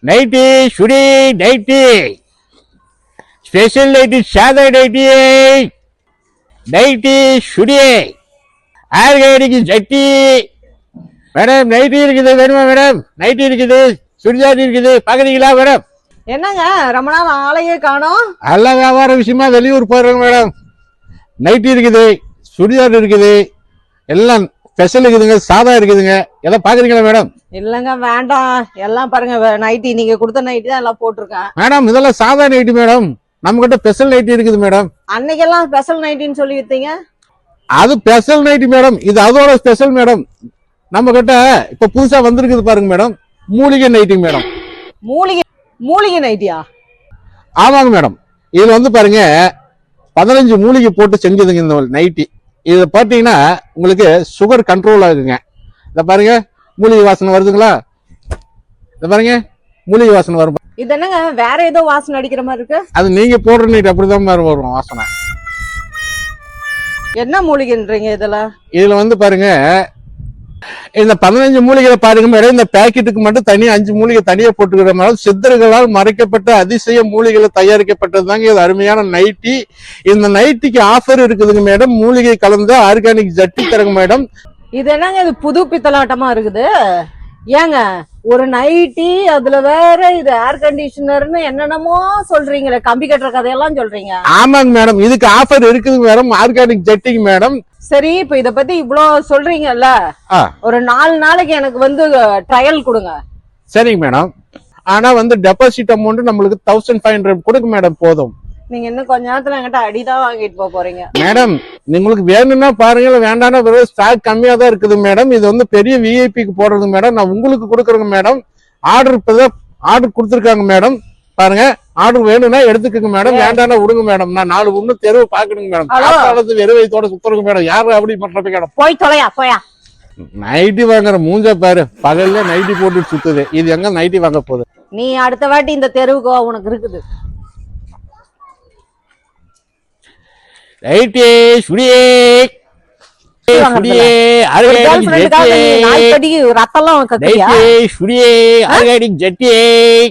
nightie சுடி nightie special nightie சாதா nightie nightie சுடி organic ஜட்டி madam nightie இருக்குது வேணுமா மேடம் நைட்டி இருக்குது சுடிதார் இருக்குது பாக்குறீங்களா மேடம் என்னங்க ரொம்ப நாள் ஆளையே காணோம் நல்ல வியாபார விஷயமா வெளியூர் போயிருங்க மேடம் நைட்டி இருக்குது சுடிதார் இருக்குது எல்லாம் ஸ்பெஷல் இருக்குதுங்க சாதா இருக்குதுங்க எல்லாம் பாக்குறீங்களா மேடம் இல்லங்க வேண்டாம் எல்லாம் பாருங்க நைட்டி நீங்க கொடுத்த நைட்டி தான் எல்லாம் போட்டிருக்கேன் மேடம் இதெல்லாம் சாதா நைட்டி மேடம் நம்ம கிட்ட ஸ்பெஷல் நைட்டி இருக்குது மேடம் அன்னைக்கெல்லாம் ஸ்பெஷல் நைட்டின்னு சொல்லி வித்தீங்க அது ஸ்பெஷல் நைட்டி மேடம் இது அதோட ஸ்பெஷல் மேடம் நம்ம கிட்ட இப்ப புதுசா வந்திருக்குது பாருங்க மேடம் மூலிகை நைட்டி மேடம் மூலிகை நைட்டியா ஆமாங்க மேடம் இதுல வந்து பாருங்க 15 மூலிகை போட்டு செஞ்சதுங்க இந்த நைட்டி இதை பார்த்தீங்கன்னா உங்களுக்கு சுகர் கண்ட்ரோல் ஆகுங்க இதை பாருங்க மூலிகை வாசனை வருதுங்களா இதை பாருங்க மூலிகை வாசனை வரும் இது என்னங்க வேற ஏதோ வாசனை அடிக்கிற மாதிரி இருக்கு அது நீங்க போடுற நைட் அப்படிதான் மாதிரி வரும் வாசனை என்ன மூலிகைன்றீங்க இதுல வந்து பாருங்க இந்த 15 மூலிகளை பாருங்க மேடம் இந்த பேக்கெட்டுக்கு மட்டும் தனியா 5 மூலிகை தனியா போட்டுக்கிற மாதிரி சித்தர்களால் மறைக்கப்பட்ட அதிசய மூலிகளை தயாரிக்கப்பட்டது தாங்க இது அருமையான நைட்டி இந்த நைட்டிக்கு ஆஃபர் இருக்குதுங்க மேடம் மூலிகை கலந்த ஆர்கானிக் ஜட்டி தரங்க மேடம் இது என்னங்க இது புது பித்தலாட்டமா இருக்குது ஏங்க ஒரு நைட்டி அதுல வேற இது ஏர் கண்டிஷனர்னு என்னென்னமோ சொல்றீங்களே கம்பி கட்டுற கதையெல்லாம் சொல்றீங்க ஆமாங்க மேடம் இதுக்கு ஆஃபர் இருக்குதுங்க மேடம் ஆர்கானிக் ஜட்டிங்க மேடம் சரி இப்ப இத பத்தி இவ்ளோ சொல்றீங்கல்ல ஒரு 4 நாளைக்கு எனக்கு வந்து ட்ரையல் கொடுங்க சரிங்க மேடம் ஆனா வந்து டெபாசிட் அமௌண்ட் நம்மளுக்கு 1500 கொடுங்க மேடம் போதும் நீங்க இன்னும் கொஞ்ச நேரத்துல என்கிட்ட அடிதான் வாங்கிட்டு போறீங்க மேடம் உங்களுக்கு வேணும்னா பாருங்க வேண்டாம்னா வெறும் ஸ்டாக் கம்மியா தான் இருக்குது மேடம் இது வந்து பெரிய விஐபிக்கு போடுறது மேடம் நான் உங்களுக்கு கொடுக்குறேங்க மேடம் ஆர்டர் கொடுத்துருக்காங்க மேடம் பாருங்க ஆர்டர் வேணும்னா எடுத்துக்கோங்க மேடம் வேண்டாம்னா விடுங்க மேடம் நான் 4 ஒண்ணு தெருவு பாக்கணுங்க மேடம் வெறும் வயிற்றோட சுத்துறங்க மேடம் யாரும் அப்படி பண்றப்ப மேடம் போய் தொலையா போயா நைட்டி வாங்குற மூஞ்ச பாரு பகல்ல நைட்டி போட்டு சுத்துது இது எங்க நைட்டி வாங்க போகுது நீ அடுத்த வாட்டி இந்த தெருவுக்கு உனக்கு இருக்குது நைட்டி சுடியே ரத்தம் சுடியே ஆர்கானிக் ஜட்டி